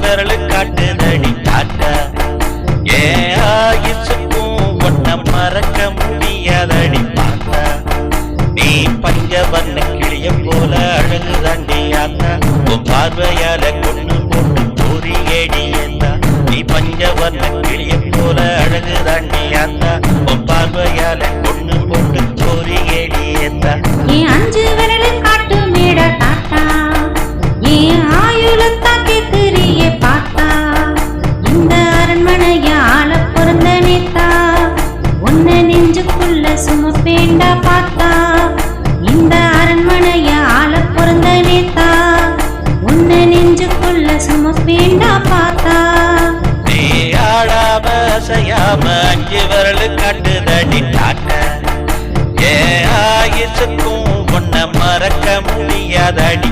விரலு காட்டுதடி tata ஏன் ஆயுசுக்கும் ஒன்ன மறக்க முடியாதடி பார்த்தா நீ பஞ்சவர்ண கிளிய போல அழகு தாண்டி ஆத்தா உன் பார்வையால கொண்டு போட்டு பொறியேடி ஏத்தா நீ பஞ்சவர்ண கிளிய போல அழகு தாண்டி ஆத்தா உன் பார்வையால கொண்டு போட்டு பொறியேடி ஏத்தா ஏன் அஞ்சு விரலு காட்டு மேட தாத்தா ஏன் ஆயுளத்தா கேக்குறியே பார்த்தா இந்த அரண்மனைய ஆள பிறந்த நேத்தா உன்ன நெஞ்சுக்குள்ள சுமப்பேண்டா பார்த்தா இந்த அரண்மனைய ஆள பிறந்த நேத்தா உன்ன நெஞ்சுக்குள்ள சுமப்பேண்டா பார்த்தா நீ ஆடாம அசையாம அஞ்சு விரலு காட்டுதடி டாட்டா ஏன் ஆயுசுக்கும் ஒன்ன மறக்க முடியாதடி